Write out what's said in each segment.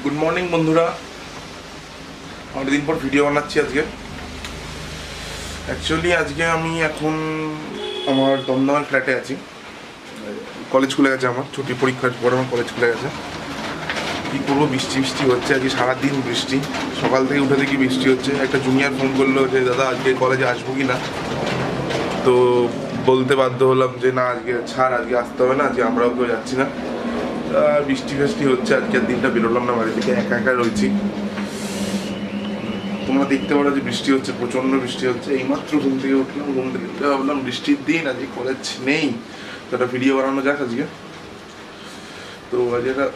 Good morning বন্ধুরা, অনেকদিন পর ভিডিও বানাচ্ছি আজকে। অ্যাকচুয়ালি আজকে আমি এখন আমার দমদমের ফ্ল্যাটে আছি। কলেজ খুলে গেছে, আমার ছুটি পরীক্ষার পর আমার কলেজ খুলে গেছে। কী করবো, বৃষ্টি বৃষ্টি হচ্ছে আজকে সারাদিন বৃষ্টি। সকাল থেকে উঠে দেখি বৃষ্টি হচ্ছে। একটা জুনিয়র ফোন করলো যে দাদা আজকে কলেজে আসবো কি না, তো বলতে বাধ্য হলাম যে না আজকে ছাড়, আজকে আসতে হবে না, আজকে আমরাও কেউ যাচ্ছি না। বৃষ্টি ফৃষ্টি হচ্ছে, আজকের দিনটা বেরোলাম না, বাড়ি থেকে একা একা রয়েছি। তোমরা দেখতে পারো যে বৃষ্টি হচ্ছে, প্রচণ্ড বৃষ্টি হচ্ছে। এইমাত্র ঘুম থেকে উঠলাম, ঘুম থেকে উঠে ভাবলাম বৃষ্টির দিন, আজকে কলেজ নেই, তো একটা ভিডিও বানানো যাক আজকে। তো আজকে একটা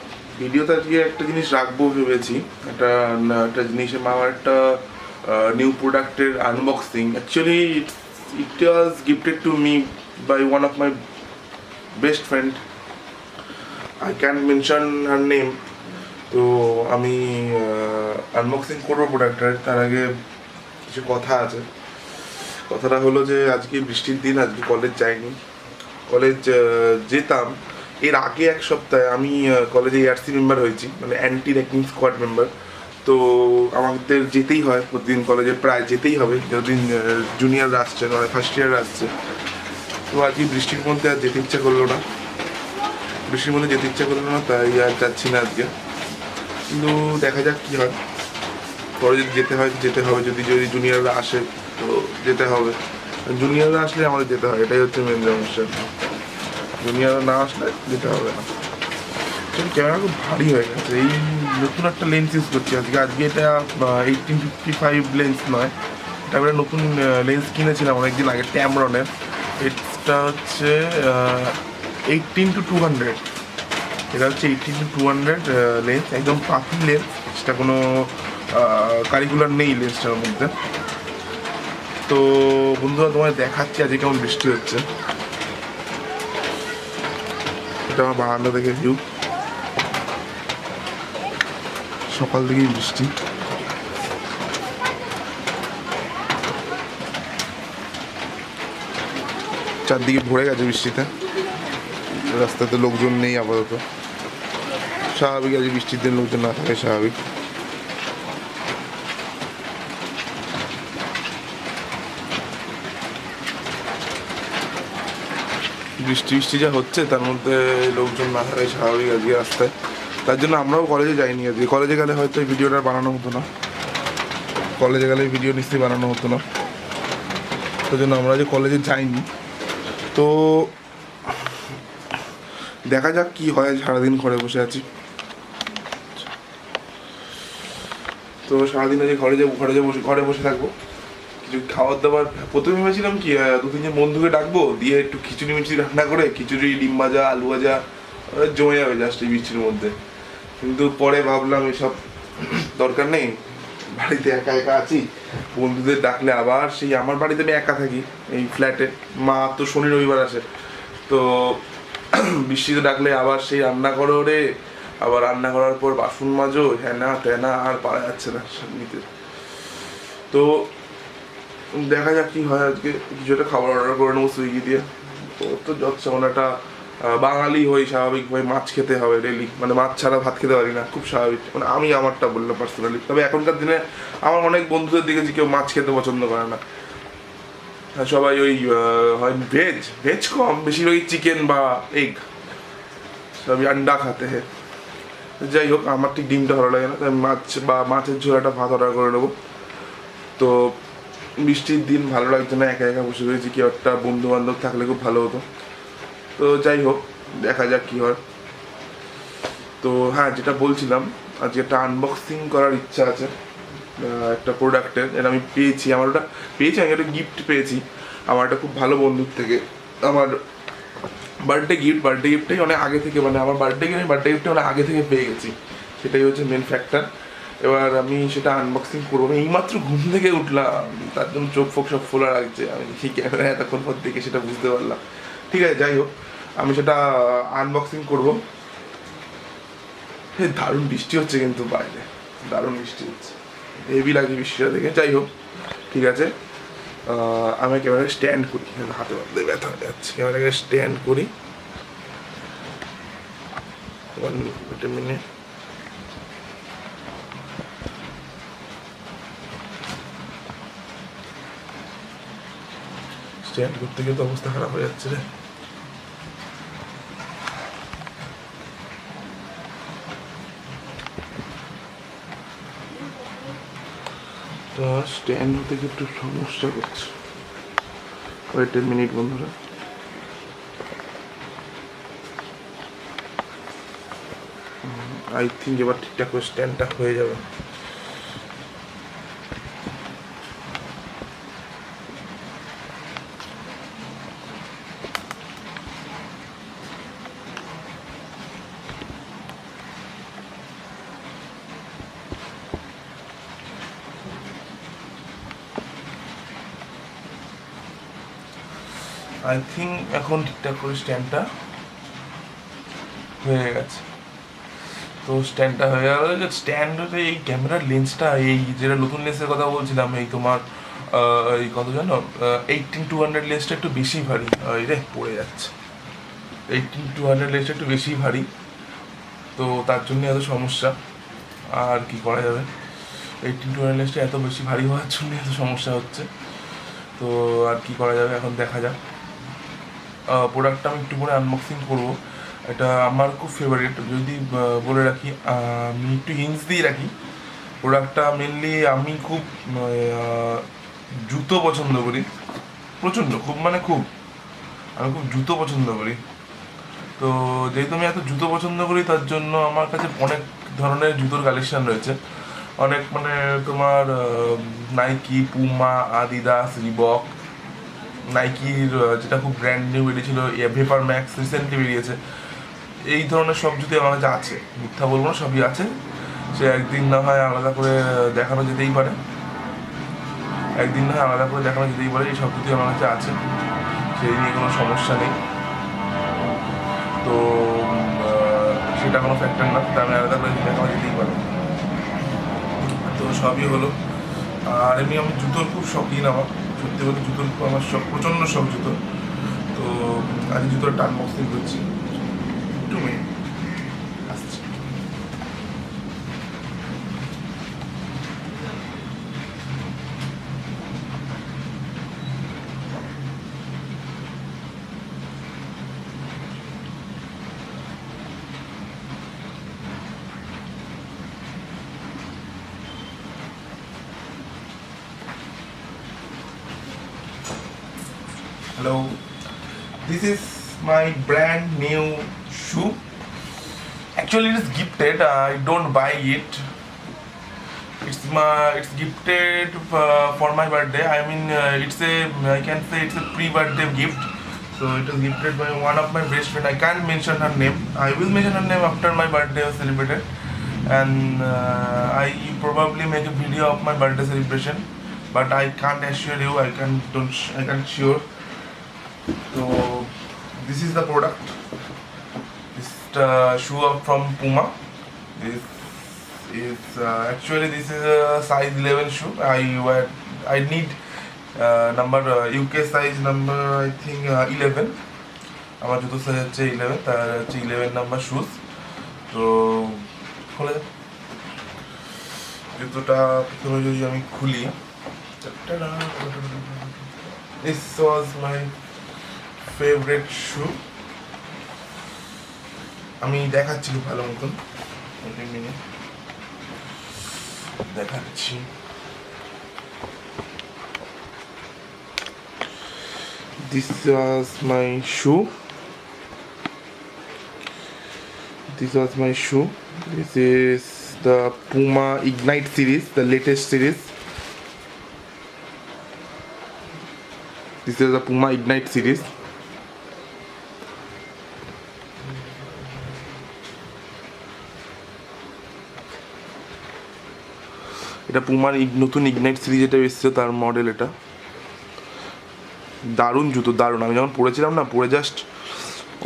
ভিডিওতে আজকে একটা জিনিস রাখবো ভেবেছি, একটা জিনিস, আমার একটা নিউ প্রোডাক্টের unboxing. Actually it was gifted to me by one of my best friend. I can mention her name. তো আমি আনবক্সিং করবো প্রোডাক্টটার, তার আগে কিছু কথা আছে। কথাটা হলো যে আজকে বৃষ্টির দিন, আজকে কলেজ যাইনি। কলেজ যেতাম এর আগে এক সপ্তাহে। আমি কলেজে এআরসি মেম্বার হয়েছি, মানে অ্যান্টি র্যাগিং স্কোয়াড মেম্বার। তো আমাদের যেতেই হয় প্রতিদিন, কলেজে প্রায় যেতেই হবে যতদিন জুনিয়ররা আসছে, মানে ফার্স্ট ইয়াররা আসছে। তো আজকে বৃষ্টির মধ্যে আর যেতে ইচ্ছা করলো না, তাই আর যাচ্ছি না আজকে। কিন্তু দেখা যাক কী হয়, পরে যদি যেতে হবে। যদি জুনিয়ররা আসে তো যেতে হবে। জুনিয়ররা আসলে আমাদের যেতে হয়, এটাই হচ্ছে মেন সমস্যা। জুনিয়ররা না আসলে যেতে হবে না। ক্যামেরা খুব ভারী হয়ে গেছে। এই নতুন একটা লেন্স ইউজ করছি আজকে এটা 1855 লেন্স নয়, এটা আমরা নতুন লেন্স কিনেছিলাম অনেকদিন আগে ট্যামরনের। এটা হচ্ছে 18-200। এটা হচ্ছে 18-200 লেন্স, একদম পাতলি লেন্স। সেটা কোনো কারিকুলার নেই লেন্সটার মধ্যে। তো বন্ধুরা তোমায় দেখাচ্ছি আজকে কেমন বৃষ্টি হচ্ছে। এটা আমার বারান্দা থেকে ভিউ, সকাল থেকেই বৃষ্টি। চারদিকে ভরে গেছে বৃষ্টিতে, রাস্তাতে লোকজন নেই আপাতত। স্বাভাবিক, আজ বৃষ্টির দিন লোকজন না থাকে স্বাভাবিক। বৃষ্টি যা হচ্ছে তার মধ্যে লোকজন না থাকে স্বাভাবিক আজকে রাস্তায়। তার জন্য আমরাও কলেজে যাইনি আজকে। কলেজে গেলে হয়তো এই ভিডিওটা বানানো হতো না, ভিডিও নিশ্চয়ই বানানো হতো না। তার জন্য আমরা যে কলেজে যাইনি। তো দেখা যাক কি হয়, সারাদিন ঘরে বসে আছি। তো সারাদিন আজকে ঘরে বসে থাকবো। কিছু খাবার দাবার, প্রথমে ভেবেছিলাম কি 2-3 বন্ধুকে ডাকবো, দিয়ে একটু খিচুড়ি রান্না করে, খিচুড়ি, ডিম ভাজা, আলু ভাজা জমে যাবে জাস্ট এই বৃষ্টির মধ্যে। কিন্তু পরে ভাবলাম এসব দরকার নেই, বাড়িতে একা একা আছি। বন্ধুদের ডাকলে আবার সেই, আমার বাড়িতে আমি একা থাকি এই ফ্ল্যাটে, মা তো শনি রবিবার আসে। তো বৃষ্টিতে ডাকলে আবার সেই রান্না করো রে, আবার রান্না করার পর বাসন মাজো, হ্যানা ত্যানা, আর পারা যাচ্ছে না নিতে। তো দেখা যাক কি হয়। আজকে কিছু একটা খাবার অর্ডার করে নেবো সুইগি দিয়ে। তো যাচ্ছে একটা বাঙালি হই, স্বাভাবিকভাবে মাছ খেতে হবে ডেলি, মানে মাছ ছাড়া ভাত খেতে পারি না, খুব স্বাভাবিক। মানে আমি আমারটা বললাম পার্সোনালি। তবে এখনকার দিনে আমার অনেক বন্ধুদের দেখেছি কেউ মাছ খেতে পছন্দ করে না, সবাই ওই হয় ভেজ কম, বেশিরভাগই চিকেন বা এগ, সবই আন্ডা খাতে হয়। যাই হোক, আমার ঠিক ডিমটা ভালো লাগে না, তাই মাছ বা মাছের ঝোল একটা ভাত অর্ডার করে নেবো। তো বৃষ্টির দিন ভালো লাগছে না, একা একা বসে রয়েছি। কেউ একটা বন্ধু বান্ধব থাকলে খুব ভালো হতো। তো যাই হোক, দেখা যাক কী হয়। তো হ্যাঁ, যেটা বলছিলাম, আজকে একটা আনবক্সিং করার ইচ্ছা আছে একটা প্রোডাক্টের। এটা আমি পেয়েছি, আমি একটা গিফট পেয়েছি আমার একটা খুব ভালো বন্ধুর থেকে। আমার বার্থডে গিফটটাই অনেক আগে থেকে, মানে আমার বার্থডে গিফটটা অনেক আগে থেকে পেয়ে গেছি, সেটাই হচ্ছে মেন ফ্যাক্টর। এবার আমি সেটা আনবক্সিং করবো। আমি এইমাত্র ঘুম থেকে উঠলাম, তার জন্য চোখ ফোক সব ফোলা লাগছে। আমি সেই ক্যামেরায় এতক্ষণ পর দেখে সেটা বুঝতে পারলাম। ঠিক আছে, যাই হোক, আমি সেটা আনবক্সিং করবো। দারুণ বৃষ্টি হচ্ছে কিন্তু বাইরে, দারুণ বৃষ্টি হচ্ছে, হেভি লাগে বৃষ্টিটা দেখে। যাই হোক, ঠিক আছে, আমি ক্যামেরাকে স্ট্যান্ড করি, হাতে মধ্যে ব্যথা হয়ে যাচ্ছে। ক্যামেরাকে স্ট্যান্ড করি, 1 মিনিট। স্ট্যান্ড করতে গিয়ে তো অবস্থা খারাপ হয়ে যাচ্ছে রে। স্ট্যান্ড হতে গিয়ে একটু সমস্যা করছে। ওয়েট 10 মিনিট বন্ধুরা। আই থিঙ্ক এবার ঠিকঠাক করে স্ট্যান্ডটা হয়ে যাবে। আই থিঙ্ক এখন ঠিকঠাক করে স্ট্যান্ডটা হয়ে গেছে। তো স্ট্যান্ডটা হয়ে গেল। স্ট্যান্ডে এই ক্যামেরার লেন্সটা, এই যেটা নতুন লেন্সের কথা বলছিলাম, এই তোমার এই কত জানো 18-200 লেন্সটা একটু বেশি ভারী। রে পড়ে যাচ্ছে। 18-200 লেন্সটা একটু বেশি ভারী, তো তার জন্য এত সমস্যা। আর কি করা যাবে, 18-200 লেন্সটা এত বেশি ভারী হওয়ার জন্য এত সমস্যা হচ্ছে। তো আর কি করা যাবে, এখন দেখা যাক। প্রোডাক্টটা আমি একটু পরে আনবক্সিং করবো। এটা আমার খুব ফেভারিট, যদি বলে রাখি, আমি একটু হিন্টস দিয়ে রাখি। প্রোডাক্টটা মেনলি আমি খুব জুতো পছন্দ করি, প্রচণ্ড, খুব মানে খুব, আমি খুব জুতো পছন্দ করি। তো যেহেতু আমি এত জুতো পছন্দ করি, তার জন্য আমার কাছে অনেক ধরনের জুতোর কালেকশন রয়েছে। অনেক মানে তোমার নাইকি, পুমা, আদিদাস, রিবক, নাইকির যেটা খুব ব্র্যান্ড নিউ বেরিয়েছিল ভেপার ম্যাক্স, রিসেন্টলি বেরিয়েছে। এই ধরনের সব জুতো আমার কাছে আছে, মিথ্যা বলবো না, সবই আছে। সে একদিন না হয় আলাদা করে দেখানো যেতেই পারে, একদিন না হয় আলাদা করে দেখানো যেতেই পারে। এই সব জুতোই আমার কাছে আছে, সেই নিয়ে কোনো সমস্যা নেই। তো সেটা কোনো ফ্যাক্টর না, তা আমি আলাদা করে দেখানো যেতেই পারে। তো সবই হলো। আর আমি জুতোর খুব শখিন, আমার সত্যি বলতে জুতোর আমার শখ, প্রচণ্ড শখ জুতো। তো আজ জুতোর আনবক্সিং করছি, একটু মেয়ে আসছে। Hello, this is my brand new shoe. Actually, it is gifted. I don't buy it. It's gifted for my birthday. I mean, I can say it's a pre-birthday gift. So it was gifted by one of my best friend. I can't mention her name. I will mention her name after my birthday was celebrated, and I probably make a video of my birthday celebration. But I can't assure you. I can't sure. So this is the product. This is the shoe from Puma. This is actually this is a size 11 shoe. I need number UK size number, I think 11. আমার জুতো size হচ্ছে 11, তার হচ্ছে 11 number shoes. তো খোলা যাক জুতোটা। প্রথমে যদি আমি খুলি, this was my favorite shoe. আমি দেখাচ্ছি খুব ভালো মতন, দেখাচ্ছি। This was my shoe. This is the Puma Ignite series, the latest series. This is the Puma Ignite series. এটা পুমার নতুন ইগনাইট সিরিজ যেটা এসেছে তার মডেল। এটা দারুণ জুতো, দারুণ। আমি যখন পরেছিলাম না, পরে জাস্ট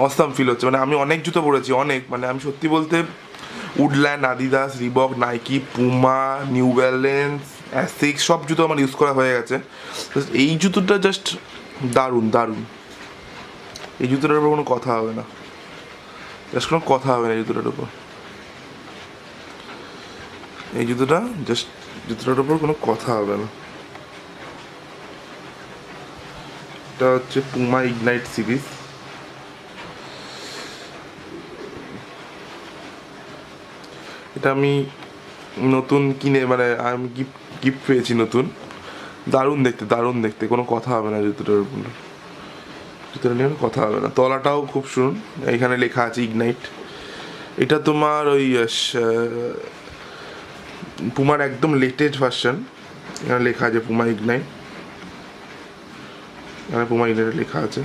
অসাম ফিল হচ্ছে। মানে আমি অনেক জুতো পরেছি, অনেক, মানে আমি সত্যি বলতে Woodland, Adidas, Reebok, Nike, Puma, New Balance, Asics সব জুতো আমার ইউজ করা হয়ে গেছে। এই জুতোটা জাস্ট দারুণ, দারুণ। এই জুতোটার উপর কোনো কথা হবে না, জাস্ট কোনো কথা হবে না এই জুতোটার উপর। এই জুতোটার উপর কোনো কথা হবে না। এটা হচ্ছে পুমা ইগনাইট সিরিজ। এটা আমি নতুন কিনে মানে আমি গিফট পেয়েছি নতুন। দারুণ দেখতে, কোনো কথা হবে না জুতোটার নিয়ে কথা হবে না। তলাটাও খুব শুনুন, এখানে লেখা আছে ইগনাইট। এটা তোমার ওই পুমার একদম লেটেস্ট ভার্সন। এখানে লেখা আছে পুমা ইগনাইট, এখানে পুমা ইগনাইট লেখা আছে।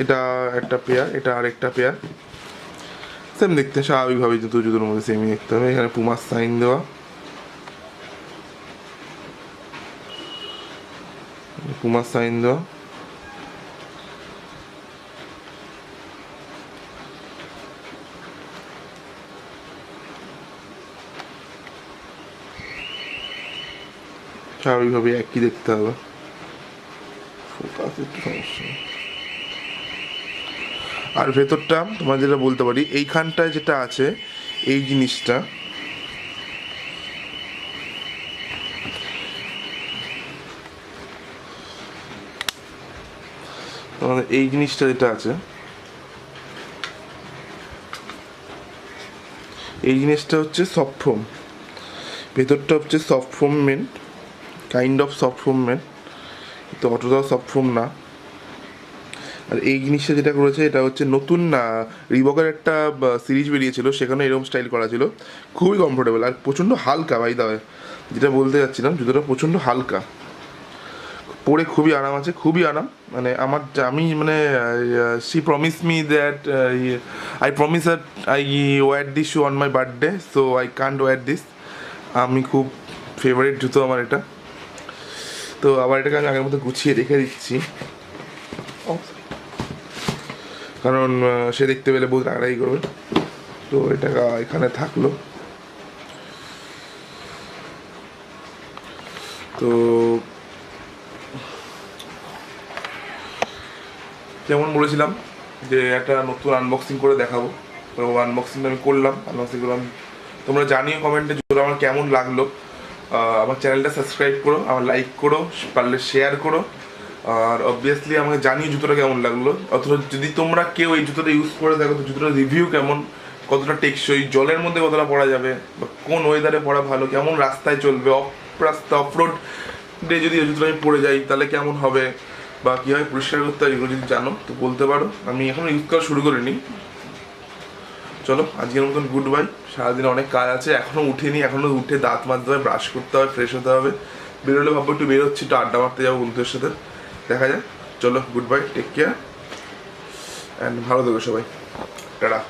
এটা একটা পেয়ার, এটা আরেকটা পেয়ার, সেম দেখতে স্বাভাবিকভাবে জুতোর মধ্যে সেমই দেখতে হবে। এখানে পুমার সাইন দেওয়া, পুমার সাইন দেওয়া। স্বাভাবিকভাবে একই দেখতে হবে। ফোকাস একটু সমস্যা। আর ভেতরটা তোমার যেটা বলতে পারি, এইখানটায় যেটা আছে এই জিনিসটা, তোমাদের এই জিনিসটা যেটা আছে, এই জিনিসটা হচ্ছে সফট ফোম। ভেতরটা হচ্ছে soft foam meant, kind of soft foam meant, তো অতটাও সফট ফোম না। আর এই জিনিসটা যেটা করেছে, এটা হচ্ছে নতুন রিবকের একটা সিরিজ বেরিয়েছিল, সেখানে এরকম স্টাইল করা ছিল। খুবই কমফোর্টেবল আর প্রচণ্ড হালকা। বাই দা ওয়ে, যেটা বলতে যাচ্ছিলাম, জুতোটা প্রচণ্ড হালকা, পরে খুবই আরাম আছে, খুবই আরাম। মানে আমি মানে she promise me that I promise that I wear this shoe on my birthday, so I can't wear this. আমি খুব ফেভারিট জুতো আমার এটা। তো আবার এটাকে আমি আগের মতো গুছিয়ে রেখে দিচ্ছি, কারণ সে দেখতে পেলে বহুত রাগারাগি করবে। তো এটা এখানে থাকলো। তো যেমন বলেছিলাম যে একটা নতুন আনবক্সিং করে দেখাবো, তো আনবক্সিংটা আমি করলাম। তোমরা জানিও কমেন্টে যেগুলো আমার কেমন লাগলো। আমার চ্যানেলটা সাবস্ক্রাইব করো, আমার লাইক করো, পারলে শেয়ার করো। আর অবভিয়াসলি আমাকে জানিও জুতোটা কেমন লাগলো। অথবা যদি তোমরা কেউ এই জুতোটা ইউজ করে দেখো, তো জুতোটার রিভিউ কেমন, কতটা টেকসই, জলের মধ্যে কতটা পরা যাবে, বা কোন ওয়েদারে পরা ভালো, কেমন রাস্তায় চলবে, অফ রোড ডে যদি এই জুতোটা আমি পরে যাই তাহলে কেমন হবে, বা কীভাবে পরিষ্কার করতে হয়, এগুলো যদি জানো তো বলতে পারো। আমি এখনও ইউজ করা শুরু করিনি। চলো আজকের মতন গুড বাই। সারাদিনে অনেক কাজ আছে, এখনও উঠেনি, এখনও উঠে দাঁত মাজতে হবে, ব্রাশ করতে হবে, ফ্রেশ হতে হবে। বেরোলে ভাববো একটু বেরোচ্ছি, একটু আড্ডা মারতে যাবো বন্ধুদের সাথে, দেখা যায়। চলো good bye, take care and ভালো থেকো সবাই, টাটা।